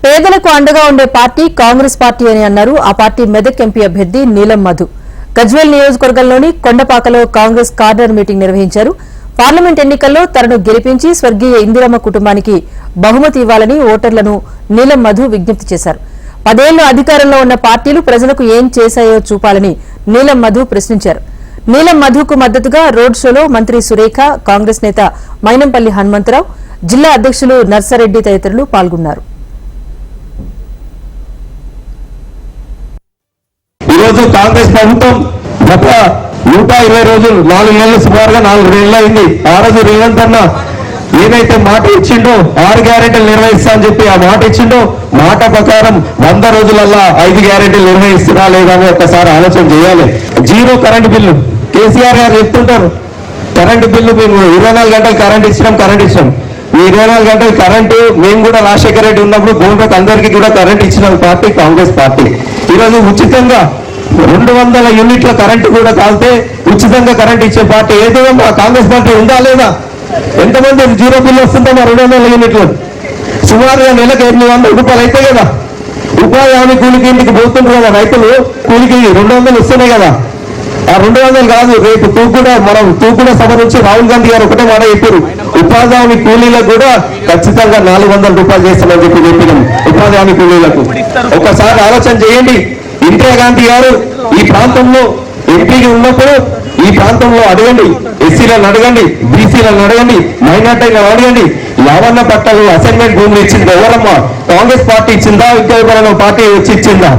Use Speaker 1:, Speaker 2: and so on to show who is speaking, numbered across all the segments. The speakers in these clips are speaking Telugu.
Speaker 1: పేదలకు అండగా ఉండే పార్టీ కాంగ్రెస్ పార్టీ అని అన్నారు ఆ పార్టీ మెదక్ ఎంపీ అభ్యర్థి నీలం మధు. గజ్వేల్ నియోజకవర్గంలోని కొండపాకలో కాంగ్రెస్ కార్నర్ మీటింగ్ నిర్వహించారు. పార్లమెంట్ ఎన్నికల్లో తనను గెలిపించి స్వర్గీయ ఇందిరమ్మ కుటుంబానికి బహుమతి ఇవ్వాలని ఓటర్లను నీలం మధు విజ్ఞప్తి చేశారు. 10 ఏళ్లు అధికారంలో ఉన్న పార్టీలు ప్రజలకు ఏం చేశాయో చూపాలని నీలం మధు ప్రశ్నించారు. నీలం మధుకు మద్దతుగా రోడ్ షోలో మంత్రి సురేఖ, కాంగ్రెస్ నేత మైనంపల్లి హనుమంతరావు, జిల్లా అధ్యక్షులు నర్సారెడ్డి తదితరులు పాల్గొన్నారు.
Speaker 2: ఈరోజు కాంగ్రెస్ ప్రభుత్వం గత 120 రోజులు 4 నెలలు సుమారుగా 4 నెలలు అయింది. ఆ రోజు రేవంత్ అన్న ఏదైతే మాట ఇచ్చిండో 6 గ్యారెంటీలు నిర్వహిస్తా అని చెప్పి ఆ మాట ఇచ్చిండో మాట ప్రకారం 100 రోజులల్లా 5 గ్యారెంటీలు నిర్వహిస్తున్నా లేదా అని ఒకసారి ఆలోచన చేయాలి. 0 కరెంటు బిల్లు కేసీఆర్ గారు చెప్తుంటారు, కరెంటు బిల్లు మేము 24 గంటలు కరెంట్ ఇచ్చినాం. ఈ 24 గంటలు కరెంటు మేము కూడా రాజశేఖర రెడ్డి ఉన్నప్పుడు భూమికి అందరికీ కూడా కరెంట్ ఇచ్చిన పార్టీ కాంగ్రెస్ పార్టీ. ఈరోజు ఉచితంగా 200 యూనిట్ల కరెంటు కూడా కాలితే ఉచితంగా కరెంట్ ఇచ్చే పార్టీ ఏదో మా కాంగ్రెస్ పార్టీ ఉందా లేదా? ఎంతమంది 0 బిల్లు వస్తుందో మా 200 యూనిట్లు సుమారుగా నెలకు 800 రూపాయలు అయితే కదా. ఉపాధి హామీ కూలికి ఇంటికి పోతుండ్రు కదా రైతులు, కూలికి 200 వస్తున్నాయి కదా. ఆ 200 కాదు, రేపు తూకుడ సభ నుంచి రాహుల్ గాంధీ గారు ఒకటే మాట చెప్పారు, ఉపాధి హామీ కూలీలకు కూడా ఖచ్చితంగా 400 రూపాయలు చేస్తామని చెప్పినాం. ఉపాధి హామీ కూలీలకు ఒకసారి ఆలోచన చేయండి. ఇందిరాగాంధీ గారు ఈ ప్రాంతంలో ఎంపీగా ఉన్నప్పుడు ఈ ప్రాంతంలో అడగండి, ఎస్సీలను అడగండి, బీసీలను అడగండి, మైనార్టీలను అడగండి, లావన్న పట్టాలు అసైన్మెంట్ భూములు ఇచ్చింది ఎవరమ్మా? కాంగ్రెస్ పార్టీ ఇచ్చిందా? ఇంకెవరైనా పార్టీ వచ్చి ఇచ్చిందా?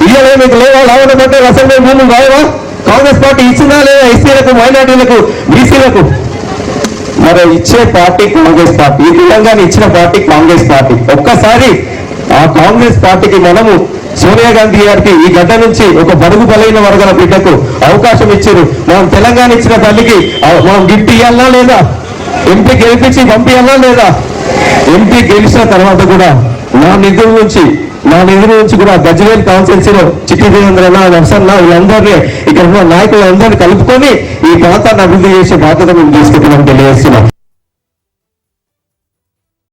Speaker 2: ఇయ్యలే మీకు లేవా? లావన్న పట్టాలు అసైన్మెంట్ భూములు రావా? కాంగ్రెస్ పార్టీ ఇచ్చిందా లేదా? ఎస్సీలకు, మైనార్టీలకు, బీసీలకు మరి ఇచ్చే పార్టీ కాంగ్రెస్ పార్టీ. ఈ విధంగా ఇచ్చిన పార్టీ కాంగ్రెస్ పార్టీ. ఒక్కసారి ఆ కాంగ్రెస్ పార్టీకి మనము సోనియా గాంధీ గారికి ఈ గడ్డ నుంచి ఒక బడుగు బలైన వర్గాల బిడ్డకు అవకాశం ఇచ్చారు. మనం తెలంగాణ ఇచ్చిన తల్లికి మనం గిఫ్ట్ ఇవ్వాలా లేదా? ఎంపీ గెలిపించి పంపించాలా లేదా? ఎంపీ గెలిచిన తర్వాత కూడా నా నిధుల నుంచి కూడా గజ్వేల్ కాన్స్టిట్యున్సీలో చిట్టి దేవేంద్రన్న, నర్సన్న వీళ్ళందరినీ ఇక్కడ ఉన్న నాయకులందరినీ కలుపుకొని ఈ ప్రాంతాన్ని అభివృద్ధి చేసే బాధ్యత మేము తీసుకుంటున్నాం తెలియజేస్తున్నాం.